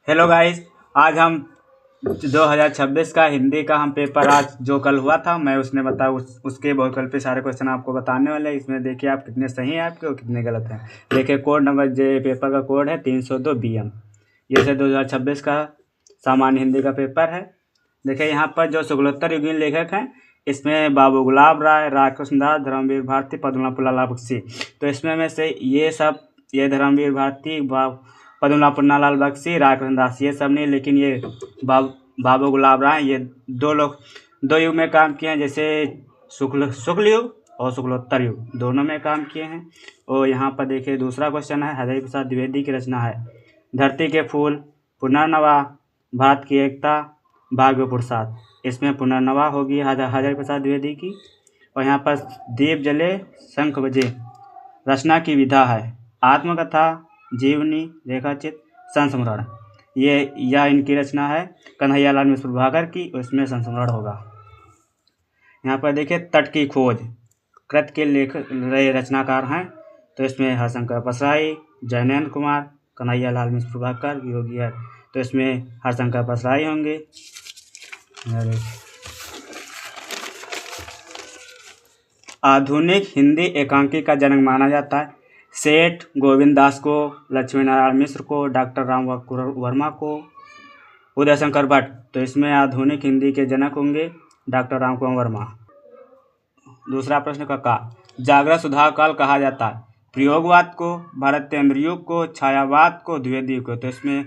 Hello guys. आज हम 2026 का हिंदी का हम पेपर आज जो कल हुआ था मैं उसने बता उसके बहुविकल्पी सारे क्वेश्चन आपको बताने वाले हैं। इसमें देखिए आप कितने सही हैं आपके और कितने गलत हैं। देखिए कोड नंबर जे पेपर का कोड है 302 BM। ये से 2026 का सामान्य हिंदी का पेपर है। देखिए यहाँ पर जो शुक्लोत्तर युगीन लेखक हैं इसमें बाबू गुलाब राय, रामकृष्ण दास, धर्मवीर भारती, पद्मनाभ पुल्लाल बख्शी। तो इसमें में से ये धर्मवीर भारती, पद्मनाभ पुन्नालाल बख्शी, रामकृष्ण दास ये सब नहीं, लेकिन ये बाबू गुलाब राय ये दो युग में काम किए हैं। जैसे शुक्ल युग और शुक्लोत्तर युग दोनों में काम किए हैं। और यहाँ पर देखिए दूसरा क्वेश्चन है, हरिहर प्रसाद द्विवेदी की रचना है धरती के फूल, पुनर्नवा, भारत की एकता, भाग्य पुरुषार्थ। इसमें पुनर्नवा होगी हरिहर प्रसाद द्विवेदी की। और यहाँ पर दीप जले शंख बजे रचना की विधा है आत्मकथा, जीवनी, रेखाचित्र, संस्मरण। यह इनकी रचना है कन्हैयालाल मिश्र प्रभाकर की, उसमें संस्मरण होगा। यहाँ पर देखिए तट की खोज कृत के लेखक रचनाकार हैं तो इसमें हरशंकर पसराई, जयनंद कुमार, कन्हैयालाल मिश्र प्रभाकर, योगी है तो इसमें हरशंकर पसराई होंगे। आधुनिक हिंदी एकांकी का जनक माना जाता है सेठ गोविंद दास को, लक्ष्मी नारायण मिश्र को, डॉक्टर राम वर्मा को, उदय शंकर भट्ट। तो इसमें आधुनिक हिंदी के जनक होंगे डॉक्टर राम वर्मा। दूसरा प्रश्न का जागरण सुधार काल कहा जाता है प्रयोगवाद को, भारतेंद्र युग को, छायावाद को, द्विवेदी युग को। तो इसमें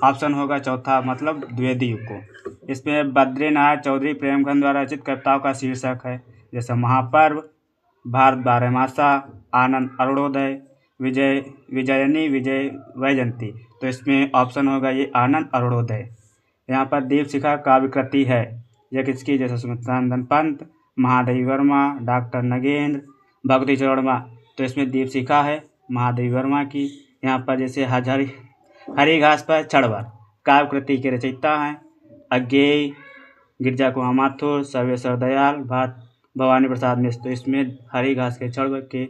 ऑप्शन होगा चौथा, मतलब द्विवेदी युग को। इसमें बद्रीनाथ चौधरी प्रेमचंद द्वारा रचित कविताओं का शीर्षक है जैसे महापर्व, भारत बारहमासा, आनंद अरुणोदय, विजयनी विजय वैजयंती। तो इसमें ऑप्शन होगा ये आनंद अरुणोदय। यहाँ पर दीपशिखा काव्य कृति है यह किसकी, जैसे सुमित्रानंदन पंत, महादेवी वर्मा, डॉक्टर नगेंद्र, भगवती चरणमा। तो इसमें दीपशिखा है महादेवी वर्मा की। यहाँ पर जैसे हरी घास पर चढ़वर काव्य कृति के रचयिता हैं अज्ञेय, गिरजा कुमार माथुर, सर्वेश्वर दयाल, भवानी प्रसाद मिश्र। तो इसमें हरी घास के चढ़वर के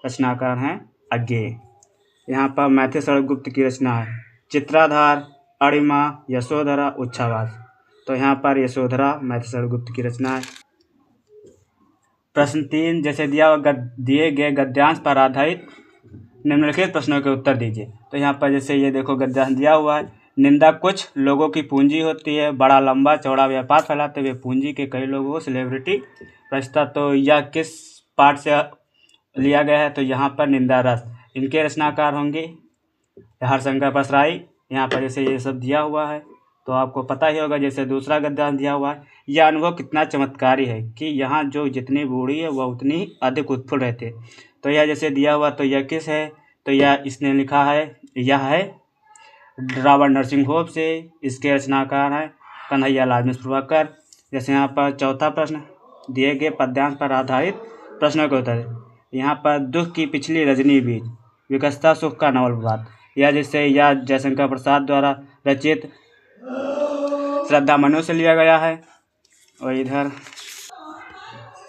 रचनाकार हैं अज्ञेय। यहाँ पर मैथिली शरद गुप्त की रचना है चित्राधार, अणिमा, यशोधरा, उच्छावास। तो यहाँ पर यशोधरा मैथिली शरद गुप्त की रचना है। प्रश्न 3 जैसे दिए गए गद्यांश पर आधारित निम्नलिखित प्रश्नों के उत्तर दीजिए। तो यहाँ पर जैसे ये देखो गद्यांश दिया हुआ है, निंदा कुछ लोगों की पूंजी होती है, बड़ा लंबा चौड़ा व्यापार फैलाते हुए पूंजी के कई लोगों को सेलिब्रिटी प्रश्ता। तो यह किस पाठ से लिया गया है, तो यहाँ पर निंदा रस। इनके रचनाकार होंगे हरशंकर पसराई। यहाँ पर जैसे ये सब दिया हुआ है तो आपको पता ही होगा। जैसे दूसरा गद्यांश दिया हुआ है, यह अनुभव कितना चमत्कारी है कि यहाँ जो जितनी बूढ़ी है वह उतनी अधिक उत्फुल्ल रहते। तो यह जैसे दिया हुआ तो यह किस है, तो यह इसने लिखा है, यह है रावण नरसिंह होप से। इसके रचनाकार हैं कन्हैयालाल मिश्र प्रभाकर। जैसे यहाँ पर चौथा प्रश्न दिए गए पद्यांश पर आधारित प्रश्नों के उत्तर। यहाँ पर दुख की पिछली रजनी बीज, विकसता सुख का नवल प्रभात। यह जयशंकर प्रसाद द्वारा रचित श्रद्धा मनु से लिया गया है। और इधर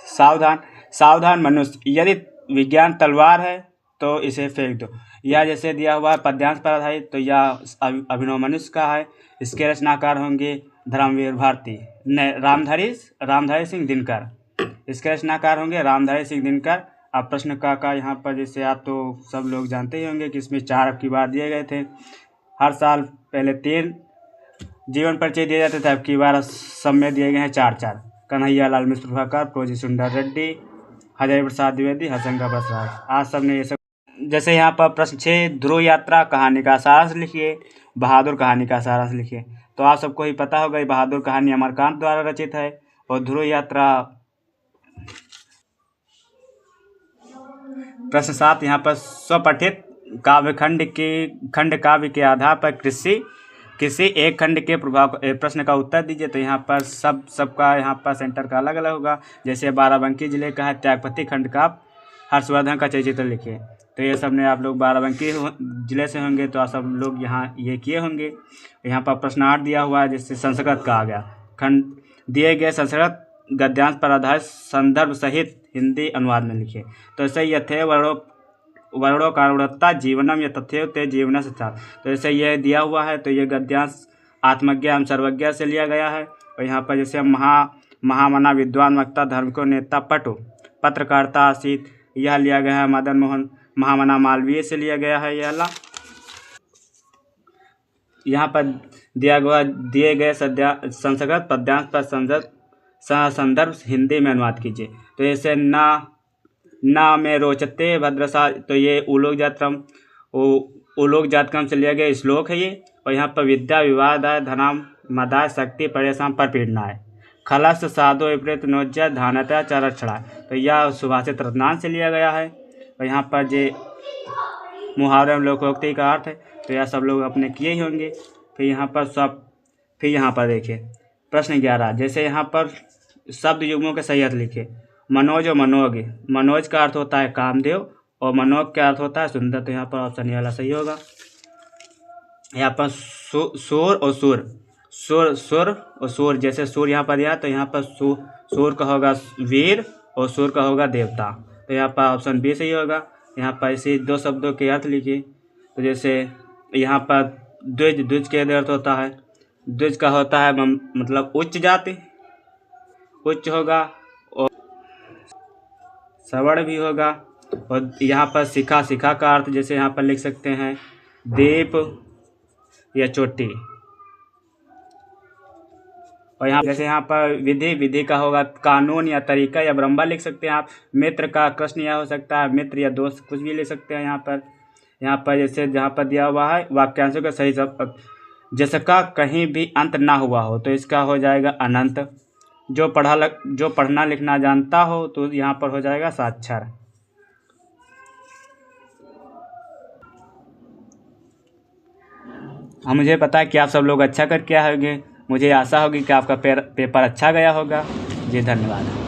सावधान मनुष्य, यदि विज्ञान तलवार है तो इसे फेंक दो। यह जैसे दिया हुआ है पद्यांश पर आधारित तो यह अभिनव मनुष्य का है। इसके रचनाकार होंगे धर्मवीर भारती, रामधारी सिंह दिनकर। इसके रचनाकार होंगे रामधारी सिंह दिनकर। अब प्रश्न का यहाँ पर जैसे आप तो सब लोग जानते ही होंगे कि इसमें 4 अब की बार दिए गए थे। हर साल पहले 3 जीवन परिचय दिए जाते थे, अब की बार सब में दिए गए हैं 4। कन्हैयालाल मिश्र प्रभाकर, प्रोजी सुंदर रेड्डी, हरिहर प्रसाद द्विवेदी, हरशंकर पसराई। आज सब ने ये सब। जैसे यहाँ पर प्रश्न 6 ध्रुव यात्रा कहानी का सारांश लिखिए, बहादुर कहानी का सारांश लिखिए। तो आप सबको ही पता होगा बहादुर कहानी अमरकांत द्वारा रचित है और ध्रुव यात्रा। प्रश्न 7 यहाँ पर स्वपठित खंड काव्य के आधार पर किसी एक खंड के प्रश्न का उत्तर दीजिए। तो यहाँ पर सबका यहाँ पर सेंटर का अलग अलग होगा। जैसे बाराबंकी जिले का है त्यागपति खंड का हर्षवर्धन का चरित्र लिखिए। तो ये सब ने आप लोग बाराबंकी जिले से होंगे तो आप सब लोग यहाँ ये किए होंगे। यहाँ पर प्रश्न 8 दिया हुआ है जिससे संस्कृत कहा गया खंड दिए गए संस्कृत गद्यांश पर आधारित संदर्भ सहित हिंदी अनुवाद में लिखिए। तो ऐसे यथेव वर्णों वर्णों कारुणता जीवनम या तथ्य ते जीवन से था। तो जैसे ये दिया हुआ है तो ये गद्यांश आत्मज्ञ एवं सर्वज्ञ से लिया गया है। और यहाँ पर जैसे महामना विद्वान वक्ता धर्म को नेता पटु पत्रकारिता आसित, यह लिया गया है मदन मोहन महामना मालवीय से लिया गया है। यह यहाँ पर दिए गए संस्कृत पद्यांश पर संदर्भ हिंदी में अनुवाद कीजिए। तो जैसे ना में रोचते भद्रसा, तो ये उलोक जातक्रम से लिया गया श्लोक है ये। और यहाँ पर विद्या विवादाय धनाम मदाय शक्ति परेशान पर पीड़नाय खलस साधो विपरीत नोज्य धानता चरक्षणा, तो यह सुभाषित रत्नान से लिया गया है। और यहाँ पर ये मुहावरे में लोकोक्ति का अर्थ है। तो यह सब लोग अपने किए ही होंगे। फिर यहाँ पर देखिए प्रश्न 11, जैसे यहाँ पर शब्द युग्मों के सही अर्थ लिखे। मनोज और मनोज, मनोज का अर्थ होता है कामदेव और मनोज का अर्थ होता है सुंदर। तो यहाँ पर ऑप्शन ये वाला सही होगा। यहाँ पर सूर और सूर, जैसे सूर यहाँ पर दिया तो यहाँ पर सूर का होगा वीर और सूर का होगा देवता। तो यहाँ पर ऑप्शन बी सही होगा। यहाँ पर इसी दो शब्दों के अर्थ लिखिए। तो जैसे यहाँ पर द्विज के अर्थ होता है, द्विज का होता है मतलब उच्च जाति, उच्च होगा और सवर्ण भी होगा। और यहाँ पर शिखा का अर्थ जैसे यहाँ पर लिख सकते हैं दीप या चोटी। और यहाँ जैसे यहाँ पर विधि का होगा कानून या तरीका या ब्रह्मा लिख सकते हैं आप। मित्र का कृष्ण यह हो सकता है, मित्र या दोस्त कुछ भी ले सकते हैं। यहाँ पर जैसे जहाँ पर दिया हुआ है वाक्यांशों का सही शब्द, जिसका कहीं भी अंत ना हुआ हो तो इसका हो जाएगा अनंत। जो पढ़ना लिखना जानता हो तो यहाँ पर हो जाएगा साक्षर। मुझे पता है कि आप सब लोग अच्छा करके आए होंगे। मुझे आशा होगी कि आपका पेपर अच्छा गया होगा। जी धन्यवाद।